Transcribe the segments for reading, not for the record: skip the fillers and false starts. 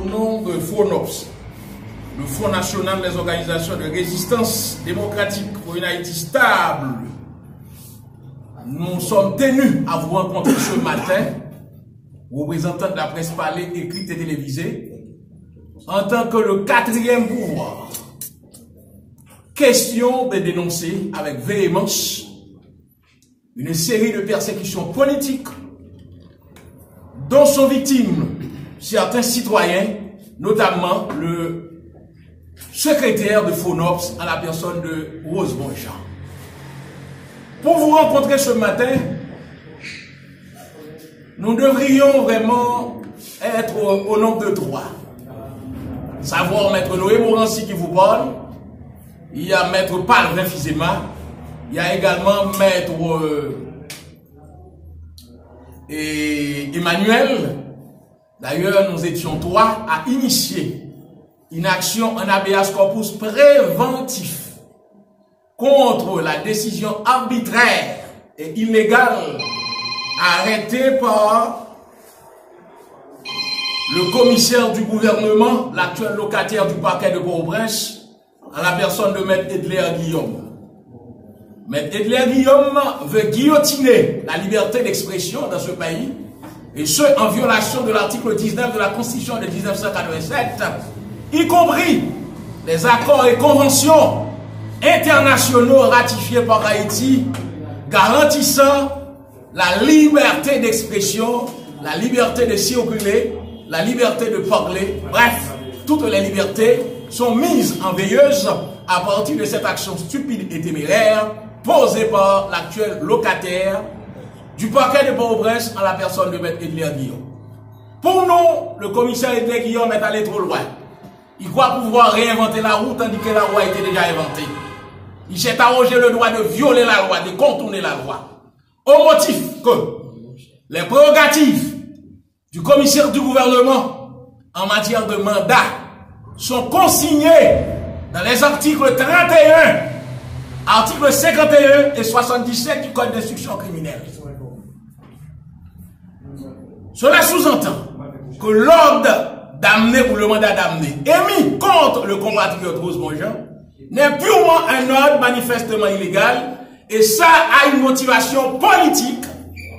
au nom de FONOPS, le Front National des Organisations de Résistance Démocratique pour une Haïti stable, nous sommes tenus à vous rencontrer ce matin, représentants de la presse parlée, écrite et télévisée, en tant que le quatrième pouvoir. Question de dénoncer avec véhémence une série de persécutions politiques dont sont victimes certains citoyens, notamment le secrétaire de FONOPS en la personne de Rosemont Jean. Pour vous rencontrer ce matin, nous devrions vraiment être au nombre de trois. Savoir Maître Noé Morancy qui vous parle, il y a Maître Palvin Fizema, il y a également Maître Emmanuel. D'ailleurs, nous étions trois à initier une action en habeas corpus préventif contre la décision arbitraire et illégale arrêtée par le commissaire du gouvernement, l'actuel locataire du parquet de Port-au-Prince, en la personne de Maître Edler Guillaume. Maître Edler Guillaume veut guillotiner la liberté d'expression dans ce pays, et ce, en violation de l'article 19 de la Constitution de 1987, y compris les accords et conventions internationaux ratifiés par Haïti, garantissant la liberté d'expression, la liberté de circuler, la liberté de parler, bref, toutes les libertés sont mises en veilleuse à partir de cette action stupide et téméraire posée par l'actuel locataire du parquet de Port-au-Prince en la personne de Maître Edler Guillaume. Pour nous, le commissaire Edler Guillaume est allé trop loin. Il croit pouvoir réinventer la roue tandis que la loi a été déjà inventée. Il s'est arrogé le droit de violer la loi, de contourner la loi, au motif que les prérogatives du commissaire du gouvernement en matière de mandat sont consignées dans les articles 31, articles 51 et 77 du Code d'instruction criminelle. Cela sous-entend que l'ordre d'amener ou le mandat d'amener émis contre le compatriote Rosemont Jean n'est purement un ordre manifestement illégal, et ça a une motivation politique,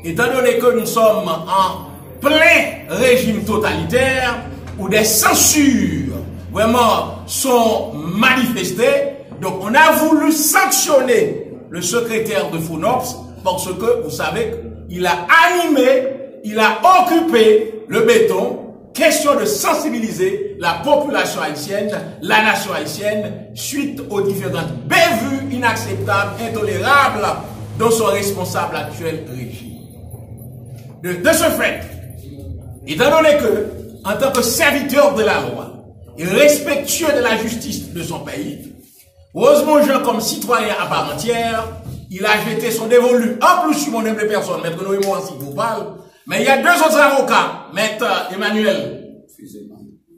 étant donné que nous sommes en plein régime totalitaire où des censures vraiment sont manifestées. Donc on a voulu sanctionner le secrétaire de FONOPS parce que vous savez qu'il a animé, il a occupé le béton. Question de sensibiliser la population haïtienne, la nation haïtienne, suite aux différentes bévues inacceptables, intolérables dont sont responsables l'actuel régime. De ce fait, étant donné que, en tant que serviteur de la loi et respectueux de la justice de son pays, Rosemont Jean, comme citoyen à part entière, il a jeté son dévolu, en plus sur mon humble personne, Maître Noé Morancy vous parle. Mais il y a deux autres avocats, Maître Emmanuel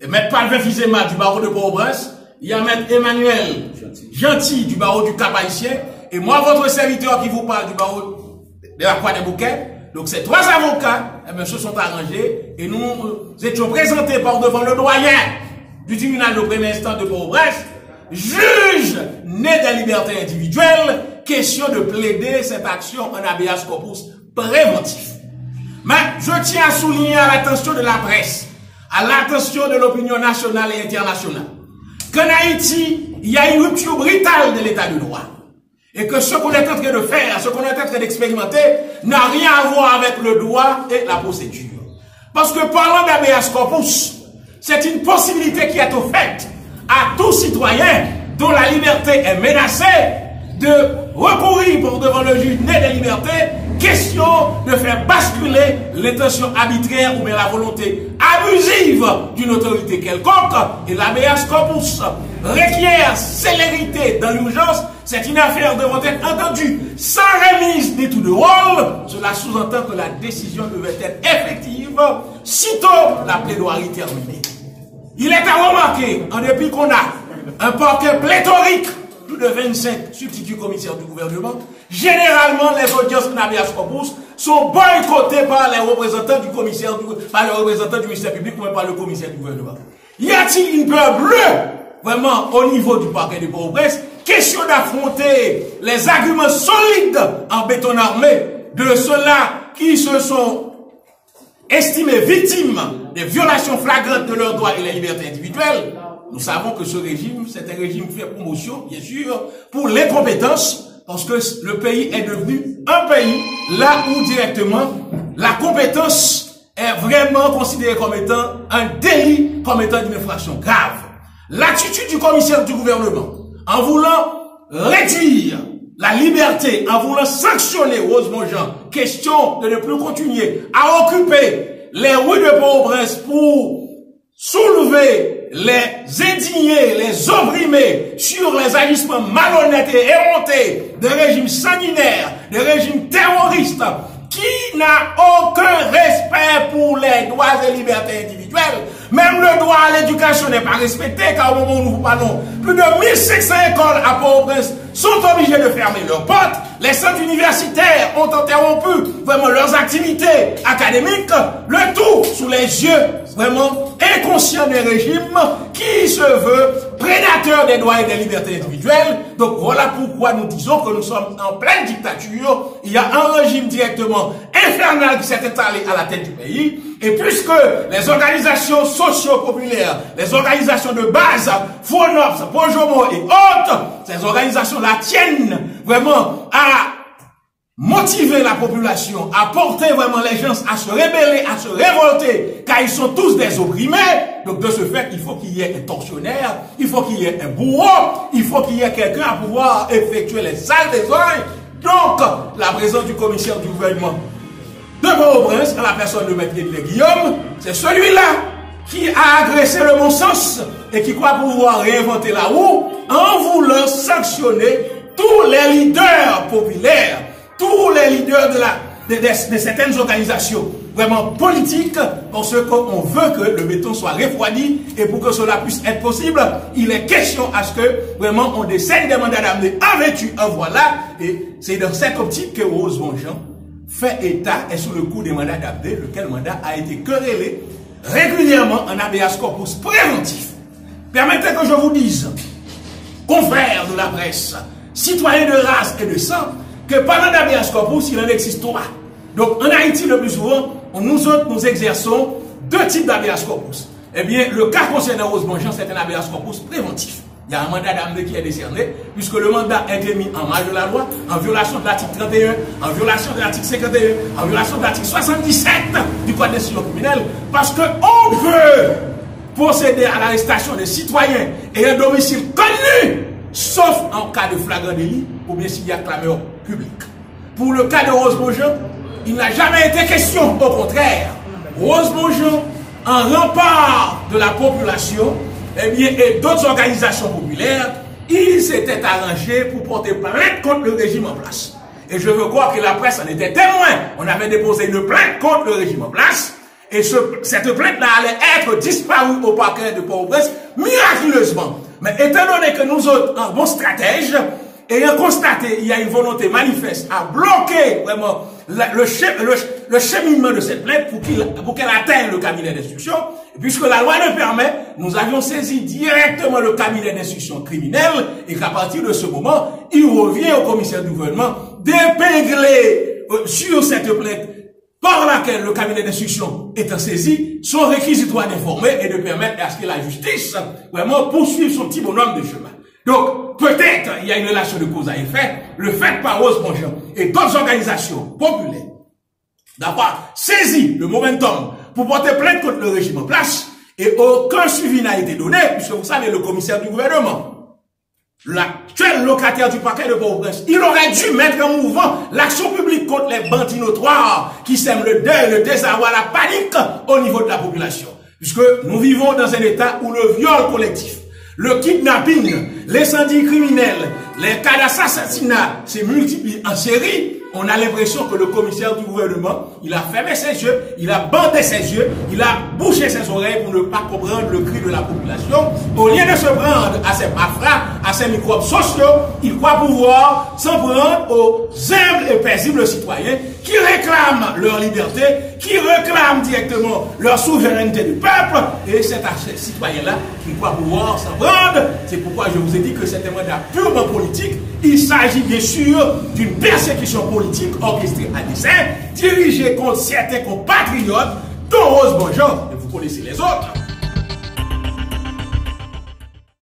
et Maître Palvin Fizema du barreau de Port-au-Prince. Il y a Maître Emmanuel Gentil du barreau du Cap-Haïtien. Et moi, votre serviteur qui vous parle du barreau de la Croix des Bouquets. Donc ces trois avocats, eh bien, se sont arrangés et nous étions présentés par devant le doyen du tribunal de premier instant de Port-au-Prince, juge né des libertés individuelles, question de plaider cette action en habeas corpus préventif. Mais je tiens à souligner à l'attention de la presse, à l'attention de l'opinion nationale et internationale, qu'en Haïti, il y a une rupture brutale de l'état de droit. Et que ce qu'on est en train de faire, ce qu'on est en train d'expérimenter, n'a rien à voir avec le droit et la procédure. Parce que parlant d'habeas corpus, c'est une possibilité qui est offerte à tout citoyen dont la liberté est menacée de recourir pour devant le juge né des libertés. Question de faire basculer l'intention arbitraire ou bien la volonté abusive d'une autorité quelconque, et l'habeas corpus requiert célérité dans l'urgence. C'est une affaire devant être entendue sans remise d'état de rôle. Cela sous-entend que la décision devait être effective sitôt la plaidoirie terminée. Il est à remarquer, en dépit qu'on a un parquet pléthorique, plus de 25 substituts commissaires du gouvernement, généralement les audiences en habeas corpus sont boycottés par les représentants du commissaire, par les représentants du ministère public ou même par le commissaire du gouvernement. Y a-t-il une peur bleue, vraiment, au niveau du parquet de Port-au-Prince? Question d'affronter les arguments solides en béton armé de ceux-là qui se sont estimés victimes des violations flagrantes de leurs droits et les libertés individuelles. Nous savons que ce régime, c'est un régime qui fait promotion, bien sûr, pour l'incompétence, parce que le pays est devenu un pays là où directement la compétence est vraiment considérée comme étant un délit, comme étant une infraction grave. L'attitude du commissaire du gouvernement, en voulant réduire la liberté, en voulant sanctionner Rosemont Jean, question de ne plus continuer à occuper les rues de Port-au-Prince pour soulever les indignés, les opprimés sur les agissements malhonnêtes et éhontés de régimes sanguinaires, de régimes terroristes, qui n'a aucun respect pour les droits et libertés individuelles. Même le droit à l'éducation n'est pas respecté, car au moment où nous parlons, plus de 1500 écoles à Port-au-Prince sont obligées de fermer leurs portes. Les centres universitaires ont interrompu vraiment leurs activités académiques, le tout sous les yeux vraiment inconscients des régimes qui se veut prédateur des droits et des libertés individuelles. Donc voilà pourquoi nous disons que nous sommes en pleine dictature. Il y a un régime directement infernal qui s'est installé à la tête du pays. Et puisque les organisations socio-populaires, les organisations de base, FONOPS, Pojomo et autres, ces organisations-là tiennent vraiment à motiver la population, à porter vraiment les gens à se rebeller, à se révolter, car ils sont tous des opprimés. Donc de ce fait, il faut qu'il y ait un tortionnaire, il faut qu'il y ait un bourreau, il faut qu'il y ait quelqu'un à pouvoir effectuer les sales besoins. Donc, la présence du commissaire du gouvernement de Port-au-Prince, à la personne de Maître Edley Guillaume, c'est celui-là qui a agressé le bon sens et qui croit pouvoir réinventer la roue en voulant sanctionner tous les leaders populaires, tous les leaders de certaines organisations vraiment politiques, parce qu'on veut que le béton soit refroidi, et pour que cela puisse être possible, il est question à ce que vraiment on décède des mandats d'amener en vertu, en voilà, et c'est dans cette optique que Rosemont Jean fait état et sous le coup des mandats d'amener, lequel mandat a été querellé régulièrement en habeas corpus préventif. Permettez que je vous dise, confrères de la presse, citoyens de race et de sang, que pendant l'habeas corpus, il en existe trois. Donc en Haïti, le plus souvent, nous autres, nous exerçons deux types d'habeas corpus. Eh bien, le cas concernant Rosemont Jean, c'est un habeas corpus préventif. Il y a un mandat d'amener qui est décerné, puisque le mandat est émis en marge de la loi, en violation de l'article 31, en violation de l'article 51, en violation de l'article 77 du Code d'instruction criminelle, parce qu'on peut procéder à l'arrestation des citoyens et un domicile connu, sauf en cas de flagrant délit, ou bien s'il y a clameur publique. Pour le cas de Rosemont Jean, il n'a jamais été question, au contraire. Rosemont Jean, en rempart de la population, eh bien, et d'autres organisations populaires, ils s'étaient arrangés pour porter plainte contre le régime en place. Et je veux croire que la presse en était témoin. On avait déposé une plainte contre le régime en place. Et cette plainte-là allait être disparue au parquet de Port-au-Prince miraculeusement. Mais étant donné que nous autres, en bons stratèges, ayant constaté qu'il y a une volonté manifeste à bloquer vraiment le cheminement de cette plainte pour qu'elle atteigne le cabinet d'instruction, puisque la loi le permet, nous avions saisi directement le cabinet d'instruction criminelle et qu'à partir de ce moment, il revient au commissaire du gouvernement d'épingler sur cette plainte par laquelle le cabinet d'instruction étant saisi, son réquisitoire d'informer et de permettre à ce que la justice vraiment poursuive son petit bonhomme de chemin. Donc, peut-être, il y a une relation de cause à effet, le fait par Rosemont Jean et d'autres organisations populaires d'avoir saisi le momentum pour porter plainte contre le régime en place, et aucun suivi n'a été donné, puisque vous savez, le commissaire du gouvernement, l'actuel locataire du parquet de Port-au-Prince, il aurait dû mettre en mouvement l'action publique contre les bandits notoires qui sèment le deuil, le désarroi, la panique au niveau de la population. Puisque nous vivons dans un état où le viol collectif, le kidnapping, l'incendie criminel, les cas d'assassinat se multiplient en série. On a l'impression que le commissaire du gouvernement, il a fermé ses yeux, il a bandé ses yeux, il a bouché ses oreilles pour ne pas comprendre le cri de la population. Au lieu de se prendre à ses malfrats, à ses microbes sociaux, il croit pouvoir s'en prendre aux humbles et paisibles citoyens qui réclament leur liberté, qui réclament directement leur souveraineté du peuple, et c'est à ces citoyens-là qui croient pouvoir s'en prendre. C'est pourquoi je vous ai dit que c'est un mandat purement politique. Il s'agit bien sûr d'une persécution politique orchestrée à dessein, dirigée contre certains compatriotes, dont Rose Bonjean, et vous connaissez les autres.